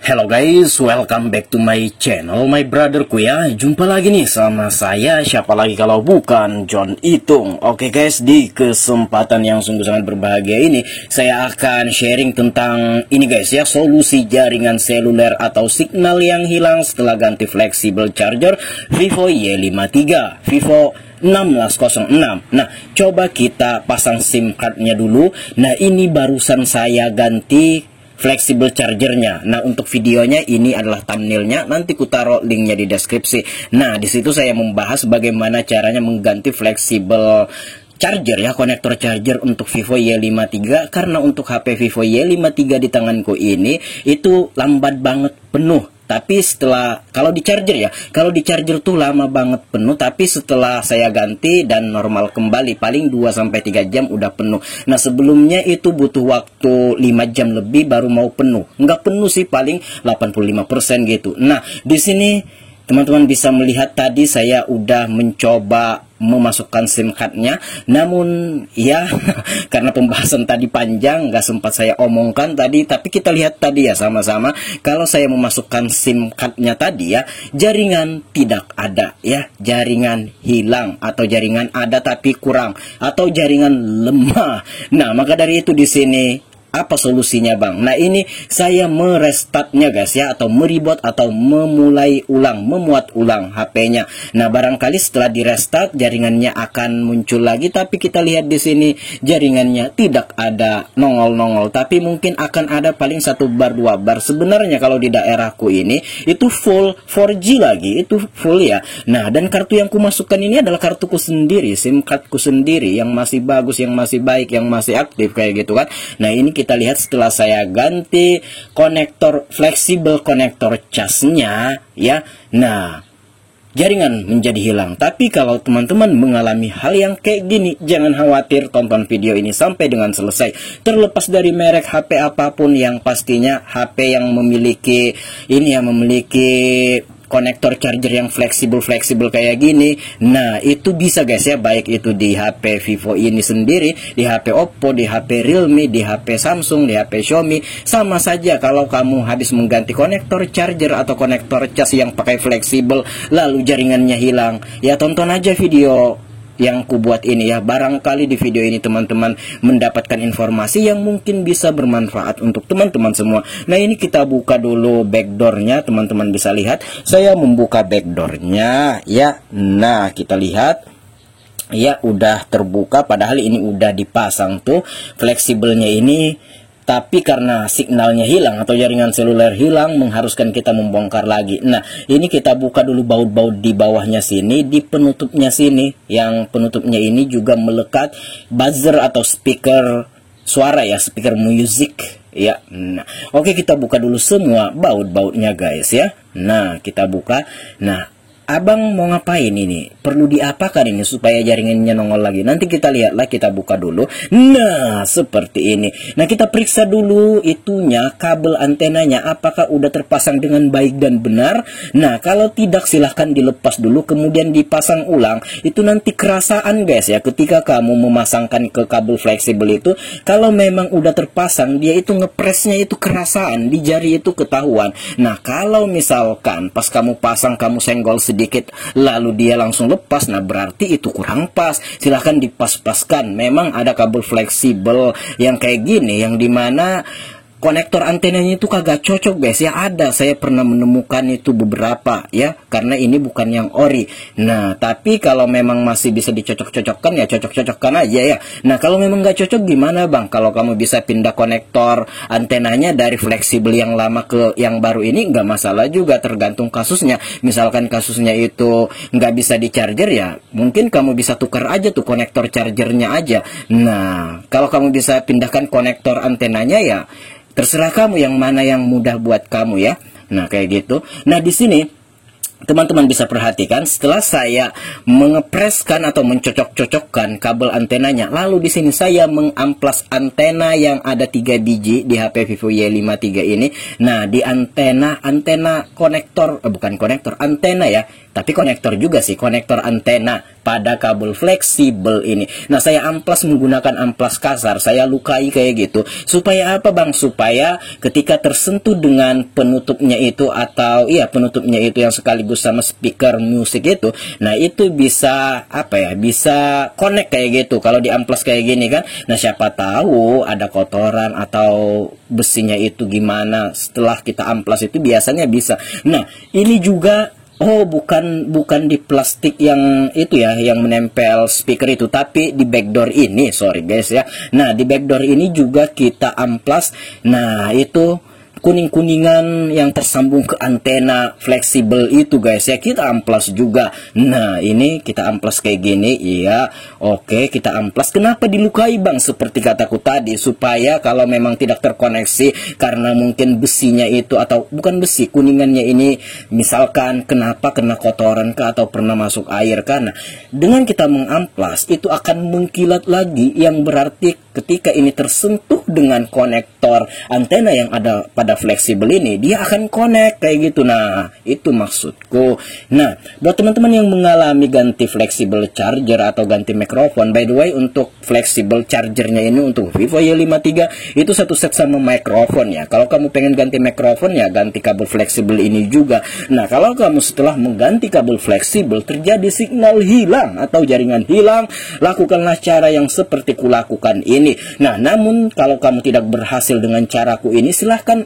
Hello guys, welcome back to my channel, my brotherku ya. Jumpa lagi nih sama saya, siapa lagi kalau bukan John Itung. Oke guys, di kesempatan yang sungguh sangat berbahagia ini, saya akan sharing tentang ini guys ya, solusi jaringan seluler atau signal yang hilang setelah ganti flexible charger Vivo Y53, Vivo 1606. Nah, coba kita pasang SIM cardnya dulu. Nah, ini barusan saya ganti flexible chargernya. Nah, untuk videonya ini adalah thumbnailnya. Nanti ku taruh linknya di deskripsi. Nah, di situ saya membahas bagaimana caranya mengganti flexible charger ya, konektor charger untuk Vivo Y53. Karena untuk HP Vivo Y53 di tanganku ini itu lambat banget penuh. Tapi setelah, kalau di charger tuh lama banget penuh, tapi setelah saya ganti dan normal kembali, paling 2-3 jam udah penuh. Nah, sebelumnya itu butuh waktu 5 jam lebih baru mau penuh. Nggak penuh sih, paling 85% gitu. Nah, di sini teman-teman bisa melihat tadi saya udah mencoba memasukkan SIM cardnya, namun ya karena pembahasan tadi panjang nggak sempat saya omongkan tadi, tapi kita lihat tadi ya sama-sama. Kalau saya memasukkan SIM cardnya tadi ya, jaringan tidak ada ya, jaringan hilang atau jaringan ada tapi kurang atau jaringan lemah. Nah, maka dari itu di sini apa solusinya bang? Nah, ini saya merestartnya guys ya, atau mereboot atau memulai ulang, memuat ulang HP-nya. Nah, barangkali setelah di restart jaringannya akan muncul lagi, tapi kita lihat di sini jaringannya tidak ada nongol-nongol, tapi mungkin akan ada paling 1 bar 2 bar. Sebenarnya kalau di daerahku ini itu full 4G lagi, itu full ya. Nah, dan kartu yang ku masukkan ini adalah kartuku sendiri, SIM cardku sendiri yang masih bagus, yang masih baik, yang masih aktif kayak gitu kan. Nah, ini kita lihat setelah saya ganti konektor fleksibel, konektor casnya ya. Nah, jaringan menjadi hilang. Tapi kalau teman-teman mengalami hal yang kayak gini, jangan khawatir, tonton video ini sampai dengan selesai. Terlepas dari merek HP apapun, yang pastinya HP yang memiliki ini, yang memiliki konektor charger yang fleksibel kayak gini, nah itu bisa guys ya, baik itu di HP Vivo ini sendiri, di HP Oppo, di HP Realme, di HP Samsung, di HP Xiaomi, sama saja. Kalau kamu habis mengganti konektor charger atau konektor cas yang pakai fleksibel lalu jaringannya hilang, ya tonton aja video yang ku buat ini ya. Barangkali di video ini teman-teman mendapatkan informasi yang mungkin bisa bermanfaat untuk teman-teman semua. Nah, ini kita buka dulu backdoornya, teman-teman bisa lihat. Saya membuka backdoornya ya. Nah, kita lihat ya, udah terbuka, padahal ini udah dipasang tuh fleksibelnya ini. Tapi karena signalnya hilang atau jaringan seluler hilang, mengharuskan kita membongkar lagi. Nah, ini kita buka dulu baut-baut di bawahnya sini, di penutupnya sini. Yang penutupnya ini juga melekat buzzer atau speaker suara ya, speaker music ya. Nah, oke, kita buka dulu semua baut-bautnya guys ya. Nah, kita buka. Nah, abang mau ngapain ini? Perlu diapakan ini supaya jaringannya nongol lagi? Nanti kita lihatlah, kita buka dulu. Nah, seperti ini. Nah, kita periksa dulu itunya, kabel antenanya apakah udah terpasang dengan baik dan benar. Nah, kalau tidak silahkan dilepas dulu kemudian dipasang ulang. Itu nanti kerasaan guys ya, ketika kamu memasangkan ke kabel fleksibel itu, kalau memang udah terpasang, dia itu ngepresnya itu kerasaan, di jari itu ketahuan. Nah, kalau misalkan pas kamu pasang kamu senggol sedikit lalu dia langsung lepas, nah berarti itu kurang pas. Silahkan dipas-paskan. Memang ada kabel fleksibel yang kayak gini, yang dimana konektor antenanya itu kagak cocok guys ya. Ada, saya pernah menemukan itu beberapa ya, karena ini bukan yang ori. Nah, tapi kalau memang masih bisa dicocok-cocokkan ya cocok-cocokkan aja ya. Nah, kalau memang nggak cocok gimana bang? Kalau kamu bisa pindah konektor antenanya dari fleksibel yang lama ke yang baru ini, nggak masalah juga, tergantung kasusnya. Misalkan kasusnya itu nggak bisa di charger ya, mungkin kamu bisa tukar aja tuh konektor chargernya aja. Nah, kalau kamu bisa pindahkan konektor antenanya ya terserah kamu yang mana yang mudah buat kamu ya. Nah, kayak gitu. Nah, di sini teman-teman bisa perhatikan setelah saya mengepreskan atau mencocok-cocokkan kabel antenanya, lalu di sini saya mengamplas antena yang ada 3 biji di HP Vivo Y53 ini. Nah, di antena konektor bukan konektor antena ya, tapi konektor juga sih, konektor antena pada kabel fleksibel ini. Nah, saya amplas menggunakan amplas kasar, saya lukai kayak gitu. Supaya apa Bang? Supaya ketika tersentuh dengan penutupnya itu, atau iya penutupnya itu yang sekaligus sama speaker musik itu, nah itu bisa apa ya, bisa connect kayak gitu. Kalau di amplas kayak gini kan, nah siapa tahu ada kotoran atau besinya itu gimana setelah kita amplas itu biasanya bisa. Nah, ini juga bukan di plastik yang itu ya, yang menempel speaker itu, tapi di backdoor ini, sorry guys ya. Nah, di backdoor ini juga kita amplas. Nah, itu kuning-kuningan yang tersambung ke antena fleksibel itu guys ya, kita amplas juga. Nah, ini kita amplas kayak gini, iya. Oke, kita amplas. Kenapa dilukai Bang? Seperti kataku tadi, supaya kalau memang tidak terkoneksi karena mungkin besinya itu, atau bukan besi, kuningannya ini misalkan kena kotoran kah, atau pernah masuk air. Karena dengan kita mengamplas itu akan mengkilat lagi, yang berarti ketika ini tersentuh dengan konektor antena yang ada pada fleksibel ini, dia akan connect kayak gitu. Nah, itu maksudku. Nah, buat teman-teman yang mengalami ganti fleksibel charger atau ganti mikrofon, by the way, untuk fleksibel chargernya ini untuk Vivo Y53 itu satu set sama mikrofon ya. Kalau kamu pengen ganti mikrofon ya ganti kabel fleksibel ini juga. Nah, kalau kamu setelah mengganti kabel fleksibel terjadi signal hilang atau jaringan hilang, lakukanlah cara yang seperti kulakukan ini. Nah, namun kalau kamu tidak berhasil dengan caraku ini, silahkan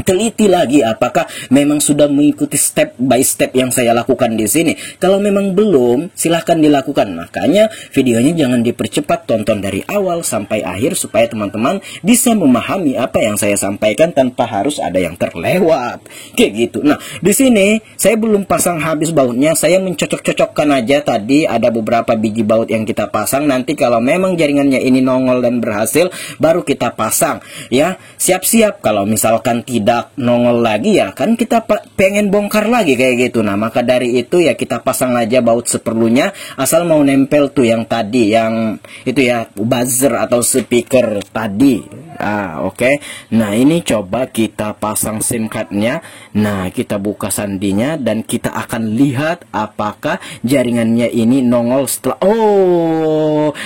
teliti lagi apakah memang sudah mengikuti step by step yang saya lakukan di sini. Kalau memang belum, silahkan dilakukan. Makanya videonya jangan dipercepat, tonton dari awal sampai akhir supaya teman-teman bisa memahami apa yang saya sampaikan tanpa harus ada yang terlewat. Kayak gitu. Nah, di sini saya belum pasang habis bautnya, saya mencocok-cocokkan aja. Tadi ada beberapa biji baut yang kita pasang. Nanti kalau memang jaringannya ini nongol dan berhasil, baru kita pasang. Ya, siap-siap kalau misalkan tidak nongol lagi ya kan kita pengen bongkar lagi kayak gitu. Nah, maka dari itu ya kita pasang aja baut seperlunya, asal mau nempel tuh yang tadi, yang itu ya, buzzer atau speaker tadi. Oke. Nah, ini coba kita pasang SIM cardnya. Nah, kita buka sandinya dan kita akan lihat apakah jaringannya ini nongol setelah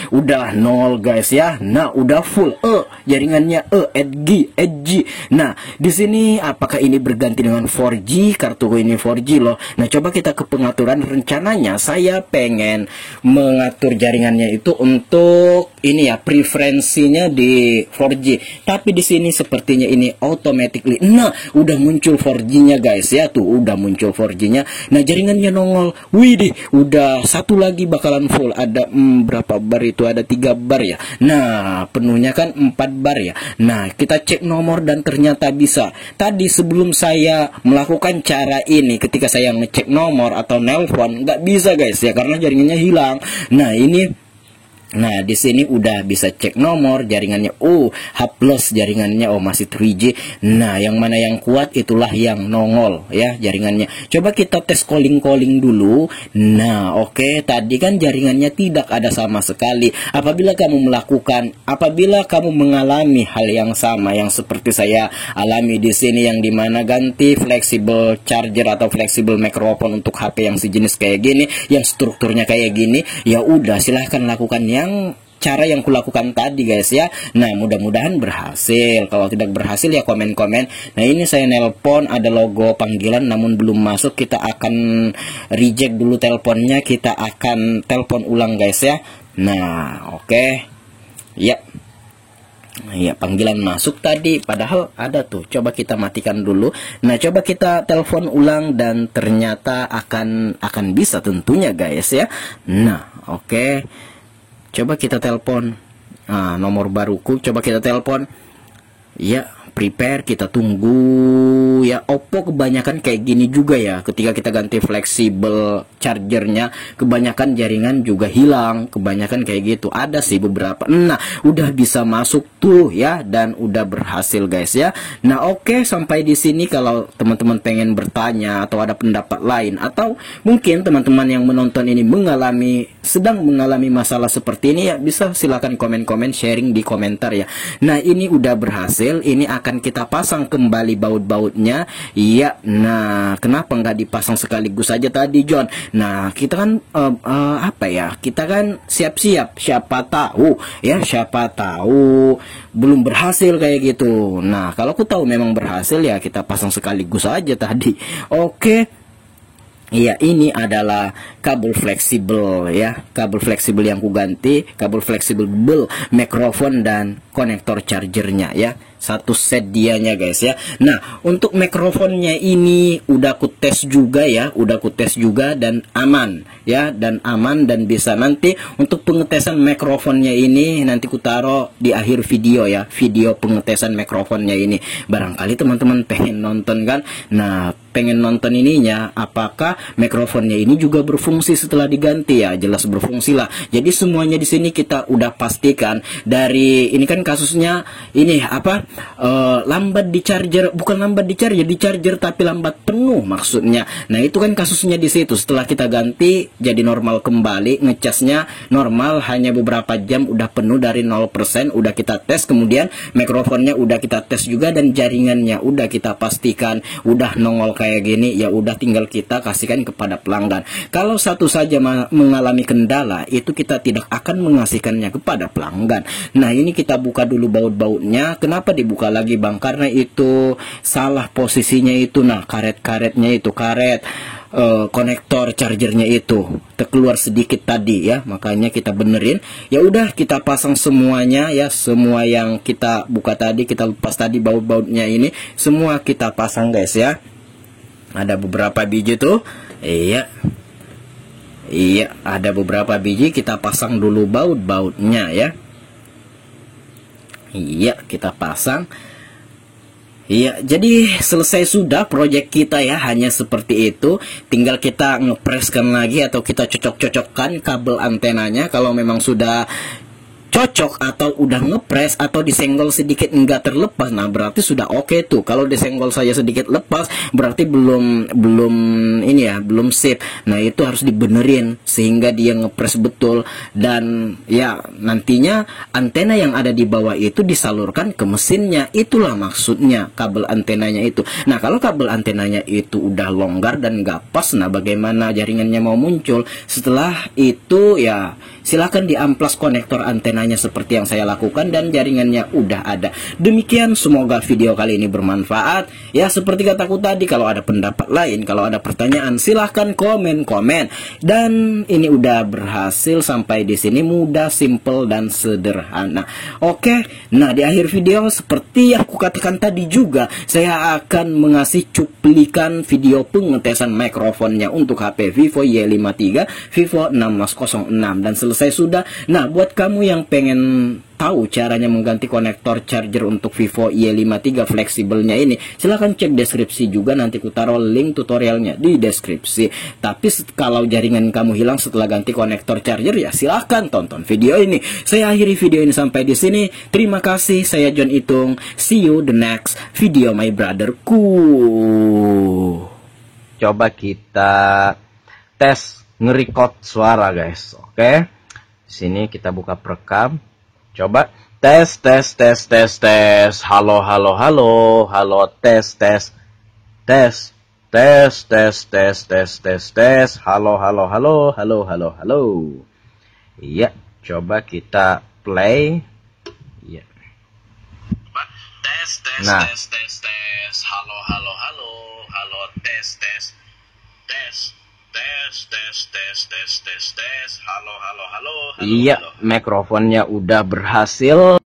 udah nongol guys ya. Nah, udah full jaringannya edgy. Nah, di sini apakah ini berganti dengan 4G? Kartuku ini 4G loh. Nah, coba kita ke pengaturan. Rencananya saya pengen mengatur jaringannya itu untuk ini ya, preferensinya di 4G. Tapi di sini sepertinya ini automatically. Nah, udah muncul 4G-nya guys ya, tuh udah muncul 4G-nya. Nah, jaringannya nongol. Widih, udah satu lagi bakalan full. Ada berapa bar itu? Ada 3 bar ya. Nah, penuhnya kan 4 bar ya. Nah, kita cek nomor dan ternyata bisa. Tadi sebelum saya melakukan cara ini, ketika saya ngecek nomor atau nelpon, nggak bisa guys ya, karena jaringannya hilang. Nah, Nah, di sini udah bisa cek nomor, jaringannya H+ jaringannya masih 3G. Nah, yang mana yang kuat itulah yang nongol ya jaringannya. Coba kita tes calling dulu. Nah, oke, tadi kan jaringannya tidak ada sama sekali. Apabila kamu mengalami hal yang sama yang seperti saya alami di sini, yang dimana ganti fleksibel charger atau fleksibel mikrofon untuk HP yang sejenis kayak gini, yang strukturnya kayak gini, ya udah silahkan lakukan cara yang kulakukan tadi guys ya. Nah, mudah-mudahan berhasil. Kalau tidak berhasil ya komen-komen. Nah, ini saya nelpon, ada logo panggilan namun belum masuk. Kita akan reject dulu teleponnya, kita akan telepon ulang guys ya. Nah, oke. Ya, panggilan masuk tadi, padahal ada tuh. Coba kita matikan dulu. Nah, coba kita telepon ulang dan ternyata akan bisa tentunya guys ya. Nah, oke. Coba kita telepon. Nah, nomor baruku, coba kita telepon. Ya, prepare, kita tunggu ya. Oppo kebanyakan kayak gini juga ya, ketika kita ganti fleksibel chargernya kebanyakan jaringan juga hilang, kebanyakan kayak gitu. Ada sih beberapa. Nah, udah bisa masuk tuh ya, dan udah berhasil guys ya. Nah, oke, sampai di sini. Kalau teman-teman pengen bertanya atau ada pendapat lain, atau mungkin teman-teman yang menonton ini mengalami sedang mengalami masalah seperti ini ya bisa silakan komen-komen, sharing di komentar ya. Nah ini udah berhasil, ini akan kita pasang kembali baut-bautnya ya. Nah kenapa nggak dipasang sekaligus saja tadi John? Nah kita kan apa ya, kita kan siap-siap, siapa tahu ya, siapa tahu belum berhasil kayak gitu. Nah kalau aku tahu memang berhasil ya kita pasang sekaligus aja tadi. Oke. Iya, ini adalah kabel fleksibel ya, kabel fleksibel yang ku ganti, kabel fleksibel mikrofon dan konektor chargernya ya. Satu set dianya guys ya. Nah untuk mikrofonnya ini udah ku tes juga ya, udah ku tes juga dan aman ya, dan aman, dan bisa nanti untuk pengetesan mikrofonnya ini nanti ku taruh di akhir video ya, video pengetesan mikrofonnya ini. Barangkali teman-teman pengen nonton kan. Nah pengen nonton ininya, apakah mikrofonnya ini juga berfungsi setelah diganti ya? Jelas berfungsi lah. Jadi semuanya di sini kita udah pastikan. Dari ini kan kasusnya ini apa? Lambat di charger, bukan lambat di charger tapi lambat penuh maksudnya. Nah itu kan kasusnya di situ. Setelah kita ganti jadi normal kembali, ngecasnya normal, hanya beberapa jam udah penuh dari 0%, udah kita tes, kemudian mikrofonnya udah kita tes juga, dan jaringannya udah kita pastikan udah nongol kayak gini ya, udah tinggal kita kasihkan kepada pelanggan. Kalau satu saja mengalami kendala, itu kita tidak akan mengasihkannya kepada pelanggan. Nah ini kita buka dulu baut-bautnya. Kenapa dibuka lagi bang? Karena itu salah posisinya itu. Nah karet-karetnya itu, karet konektor chargernya itu terkeluar sedikit tadi ya, makanya kita benerin. Ya udah kita pasang semuanya ya, semua yang kita buka tadi, kita lepas tadi baut-bautnya ini semua kita pasang guys ya. Ada beberapa biji tuh, iya ada beberapa biji, kita pasang dulu baut-bautnya ya. Iya kita pasang. Iya, jadi selesai sudah proyek kita ya, hanya seperti itu. Tinggal kita ngepreskan lagi atau kita cocok-cocokkan kabel antenanya. Kalau memang sudah cocok atau udah ngepres atau disenggol sedikit enggak terlepas, nah berarti sudah oke tuh. Kalau disenggol saja sedikit lepas berarti belum ini ya, belum sip. Nah itu harus dibenerin sehingga dia ngepres betul, dan ya nantinya antena yang ada di bawah itu disalurkan ke mesinnya. Itulah maksudnya kabel antenanya itu. Nah kalau kabel antenanya itu udah longgar dan nggak pas, nah bagaimana jaringannya mau muncul? Setelah itu ya silakan diamplas konektor antenanya seperti yang saya lakukan, dan jaringannya udah ada. Demikian, semoga video kali ini bermanfaat. Ya seperti kataku tadi, kalau ada pendapat lain, kalau ada pertanyaan silahkan komen-komen. Dan ini udah berhasil sampai di sini, mudah, simple dan sederhana. Oke, nah di akhir video seperti yang aku katakan tadi juga, saya akan mengasih cuplikan video pengetesan mikrofonnya untuk HP Vivo Y53, Vivo 1606, dan selesai sudah. Nah buat kamu yang pengen tahu caranya mengganti konektor charger untuk Vivo Y53 fleksibelnya ini, silahkan cek deskripsi juga, nanti ku taruh link tutorialnya di deskripsi. Tapi kalau jaringan kamu hilang setelah ganti konektor charger, ya silahkan tonton video ini. Saya akhiri video ini sampai di sini. Terima kasih, saya John Itung. See you the next video my brotherku. Coba kita tes nge-record suara guys. Oke. Sini kita buka perekam. Coba tes. Halo, tes. Halo. Iya, coba kita play. Iya. Nah. Halo, tes. Halo. Iya, mikrofonnya udah berhasil.